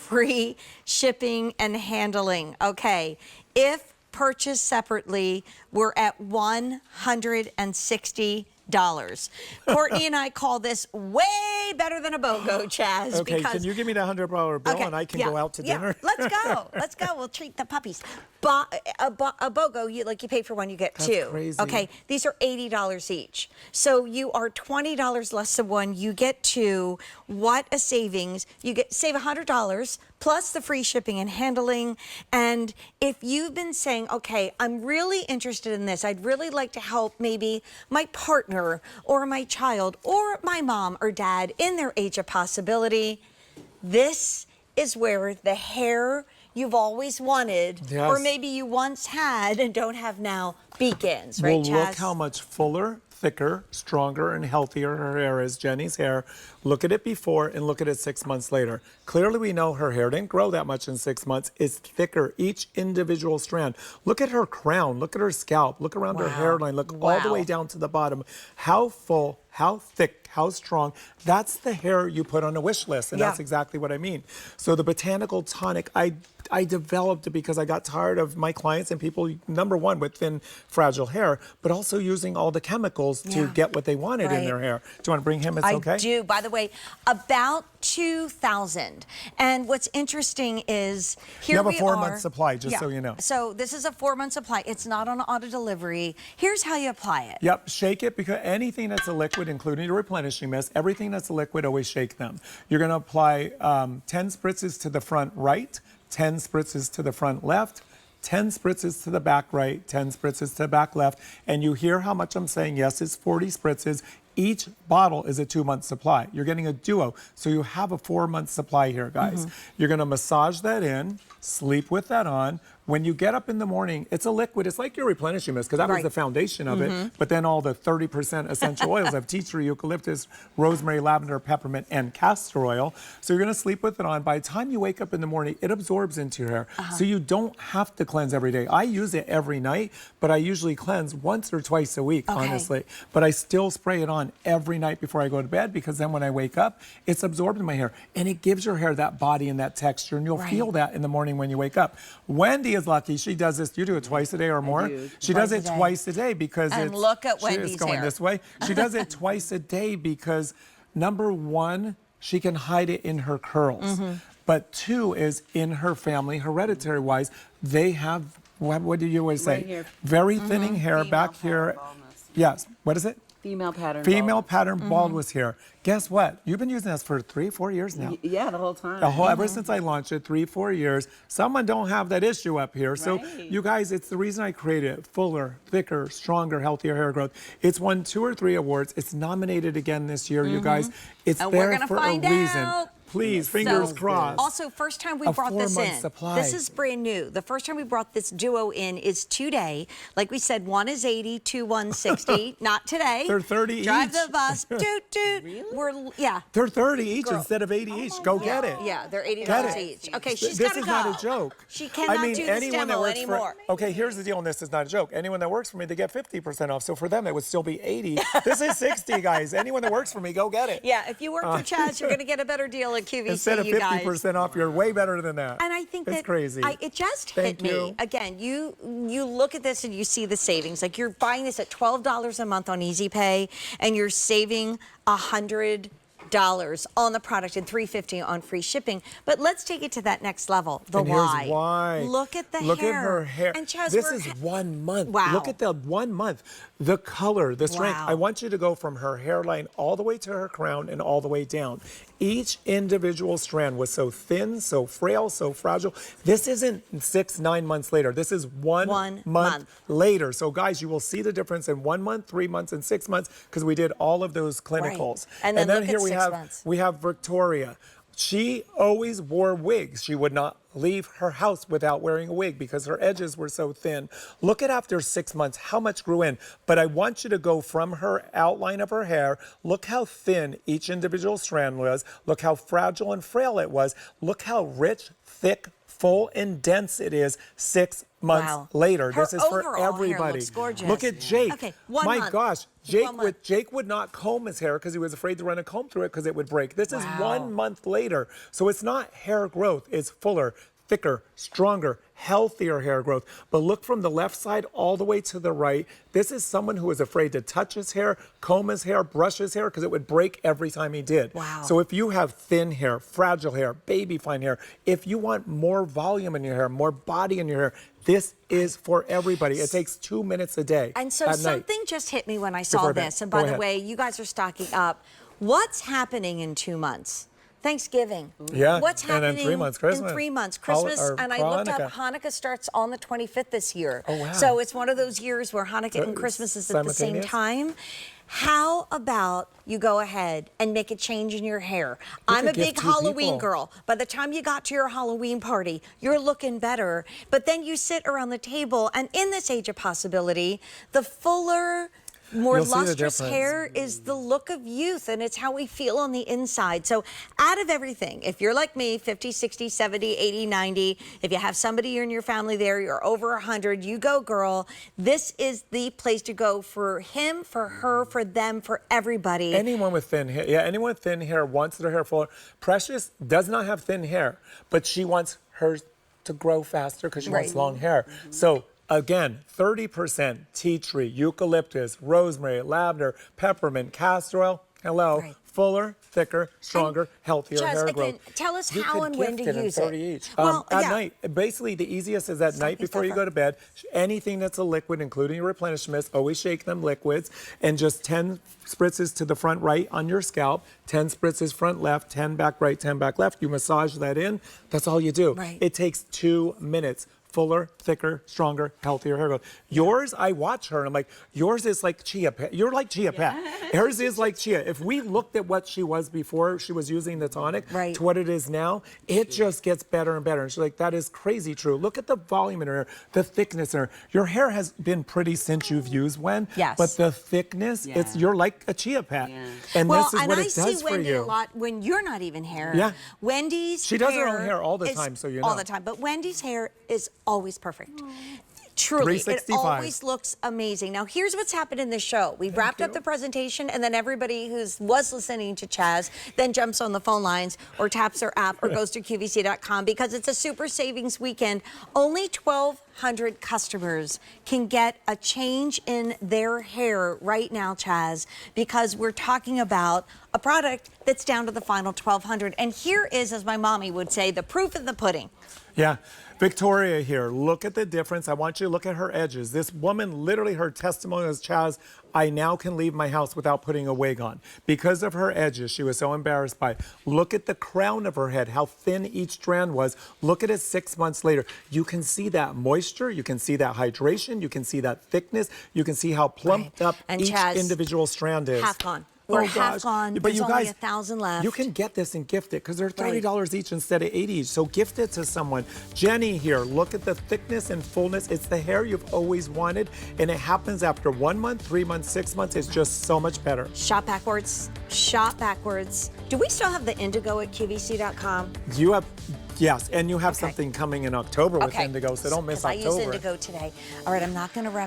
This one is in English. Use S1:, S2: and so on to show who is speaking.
S1: free shipping and handling. Okay, if purchased separately, we're at $160. Courtney and I call this way better than a BOGO, Chaz.
S2: Okay, can you give me that $100 bill and I can go out to dinner?
S1: Let's go. Let's go. We'll treat the puppies. A BOGO, you pay for one, you get two.
S2: That's crazy.
S1: Okay, these are $80 each. So you are $20 less than one. You get two. What a savings. You save $100 plus the free shipping and handling. And if you've been saying, okay, I'm really interested in this, I'd really like to help maybe my partner or my child or my mom or dad in their age of possibility, this is where the hair you've always wanted, or maybe you once had and don't have now, begins, right, Chaz?
S2: Well, look how much fuller, thicker, stronger, and healthier her hair is, Jenny's hair. Look at it before and look at it 6 months later. Clearly, we know her hair didn't grow that much in 6 months. It's thicker, each individual strand. Look at her crown. Look at her scalp. Look around her hairline. Look all the way down to the bottom. How full, how thick, how strong. That's the hair you put on a wish list, and that's exactly what I mean. So the Botanical Tonic, I developed it because I got tired of my clients and people, number one, with thin, fragile hair, but also using all the chemicals to get what they wanted in their hair. Do you want to bring him? It's okay?
S1: I do. By the way, about 2,000. And what's interesting is here we are.
S2: You have a 4-month supply, just so you know.
S1: So this is a 4-month supply. It's not on auto delivery. Here's how you apply it.
S2: Yep, shake it, because anything that's a liquid, including your replenishing mist, everything that's a liquid, always shake them. You're going to apply 10 spritzes to the front right, 10 spritzes to the front left, 10 spritzes to the back right, 10 spritzes to the back left. And you hear how much I'm saying? Yes, it's 40 spritzes. Each bottle is a 2-month supply. You're getting a duo, so you have a 4-month supply here, guys. You're gonna massage that in, sleep with that on. When you get up in the morning, it's a liquid. It's like your replenishing mist, because that was the foundation of it. But then all the 30% essential oils of tea tree, eucalyptus, rosemary, lavender, peppermint, and castor oil. So you're gonna sleep with it on. By the time you wake up in the morning, it absorbs into your hair. So you don't have to cleanse every day. I use it every night, but I usually cleanse once or twice a week, honestly. But I still spray it on every night before I go to bed, because then when I wake up, it's absorbed in my hair. And it gives your hair that body and that texture, and you'll feel that in the morning when you wake up. Wendy is lucky. She does this. You do it twice a day or more? She does it twice a day because
S1: and look at Wendy's
S2: it's going this way. She does it twice a day because, number one, she can hide it in her curls. But two is, in her family, hereditary-wise, they have, what do you always say? Very thinning hair.
S3: Female
S2: back here.
S3: baldness.
S2: Yes. What is it?
S3: Female pattern
S2: Female pattern baldness here. Guess what? You've been using this for 3-4 years now.
S3: Yeah, the whole time.
S2: Ever since I launched it, 3-4 years. Someone don't have that issue up here. So you guys, it's the reason I created it. Fuller, thicker, stronger, healthier hair growth. It's won 2 or 3 awards. It's nominated again this year, you guys. It's there for a reason. Please, fingers crossed.
S1: Also, first time we brought this in.
S2: Supply.
S1: This is brand new. The first time we brought this duo in is today. Like we said, one is 80, two 160. Not today.
S2: They're 30
S1: Drive
S2: each.
S1: the bus. Doot, doot.
S3: Really?
S2: They're 30 each instead of 80 each. Go get it.
S1: Yeah, they're $80 each. Okay, she's got to go.
S2: This is not a joke.
S1: She cannot do this demo anymore.
S2: Okay, here's the deal, and this is not a joke. Anyone that works for me, they get 50% off. So for them, it would still be 80. This is 60, guys. Anyone that works for me, go get it.
S1: Yeah, if you work for Chaz, you're going to get a better deal at QVC,
S2: instead of 50% off, you're way better than that.
S1: And I think
S2: it's
S1: that
S2: crazy.
S1: It just hit me. Again, you look at this and you see the savings. Like, you're buying this at $12 a month on Easy Pay, and you're saving $100 on the product and $350 on free shipping. But let's take it to that next level. The why.
S2: Here's why.
S1: Look at the hair.
S2: Look at her hair.
S1: And Chaz,
S2: this is 1 month.
S1: Wow.
S2: Look at the 1 month. The color, the strength. I want you to go from her hairline all the way to her crown and all the way down. Each individual strand was so thin, so frail, so fragile. This isn't 6-9 months later. This is one month later. So guys, you will see the difference in 1 month, 3 months, and 6 months, because we did all of those clinicals.
S1: And then
S2: here we have Victoria. She always wore wigs. She would not leave her house without wearing a wig because her edges were so thin. Look at after 6 months how much grew in. But I want you to go from her outline of her hair. Look how thin each individual strand was. Look how fragile and frail it was. Look how rich, thick, full, and dense it is 6 months later.
S1: Her
S2: this is for
S1: overall hair
S2: everybody.
S1: looks gorgeous.
S2: Look at Jake.
S1: Okay,
S2: My gosh, Jake would not comb his hair because he was afraid to run a comb through it because it would break. This is 1 month later. So it's not hair growth, it's fuller, thicker, stronger, healthier hair growth. But look from the left side all the way to the right. This is someone who was afraid to touch his hair, comb his hair, brush his hair because it would break every time he did.
S1: Wow.
S2: So if you have thin hair, fragile hair, baby fine hair, if you want more volume in your hair, more body in your hair, this is for everybody. It takes 2 minutes a day.
S1: And so something just hit me when I saw this. And by the way, you guys are stocking up. What's happening in 2 months? Thanksgiving.
S2: Yeah.
S1: What's happening
S2: and then 3 months, Christmas.
S1: in 3 months? Christmas, and I looked up, Hanukkah starts on the 25th this year.
S2: Oh, wow.
S1: So it's one of those years where Hanukkah and Christmas is at the same time. How about you go ahead and make a change in your hair? I'm a big Halloween girl. By the time you got to your Halloween party, you're looking better. But then you sit around the table, and in this age of possibility, the fuller, more lustrous hair is the look of youth, and it's how we feel on the inside. So out of everything, if you're like me, 50, 60, 70, 80, 90, if you have somebody in your family there, you're over 100, you go, girl. This is the place to go for him, for her, for them, for everybody.
S2: Anyone with thin hair, anyone with thin hair wants their hair fuller. Precious does not have thin hair, but she wants hers to grow faster because she wants long hair. So again, 30% tea tree, eucalyptus, rosemary, lavender, peppermint, castor oil. Hello. Fuller, thicker, stronger, healthier hair growth.
S1: Tell us how and when to use it.
S2: Each. At night. Basically, the easiest is at night before you go to bed. Anything that's a liquid, including your replenish mist, always shake them liquids. And just 10 spritzes to the front right on your scalp, 10 spritzes front left, 10 back right, 10 back left. You massage that in. That's all you do. It takes 2 minutes. Fuller, thicker, stronger, healthier hair growth. Yours, I watch her and I'm like, yours is like Chia Pet. You're like Chia Pet. Hers is like Chia. If we looked at what she was before she was using the tonic to what it is now, it just gets better and better. And she's like, that is crazy true. Look at the volume in her hair, the thickness in her. Your hair has been pretty since you've used WEN, but the thickness, you're like a Chia Pet. And this is what it does for
S1: Wendy
S2: you.
S1: a lot when you're not even hair. Wendy's
S2: she does her own hair all the time, so you know.
S1: All the time, but Wendy's hair is always perfect. Truly, it always looks amazing. Now, here's what's happened in this show. We've wrapped up the presentation, and then everybody who was listening to Chaz then jumps on the phone lines or taps their app or goes to QVC.com because it's a super savings weekend. Only 1,200 customers can get a change in their hair right now, Chaz, because we're talking about a product that's down to the final 1,200. And here is, as my mommy would say, the proof in the pudding.
S2: Yeah. Victoria here, look at the difference. I want you to look at her edges. This woman, literally her testimony is, Chaz, I now can leave my house without putting a wig on. Because of her edges, she was so embarrassed by it. Look at the crown of her head, how thin each strand was. Look at it 6 months later. You can see that moisture, you can see that hydration, you can see that thickness, you can see how plumped up each individual strand is.
S1: Half gone. We're half gone.
S2: But
S1: There's
S2: you
S1: only
S2: guys,
S1: 1,000 left.
S2: You can get this and gift it because they're $30 each instead of $80 each. So gift it to someone. Jenny here, look at the thickness and fullness. It's the hair you've always wanted, and it happens after 1 month, 3 months, 6 months. It's just so much better.
S1: Shop backwards. Shop backwards. Do we still have the indigo at QVC.com?
S2: You have, yes, and you have something coming in October with indigo, so don't miss October.
S1: I use indigo today. All right, I'm not going to wrap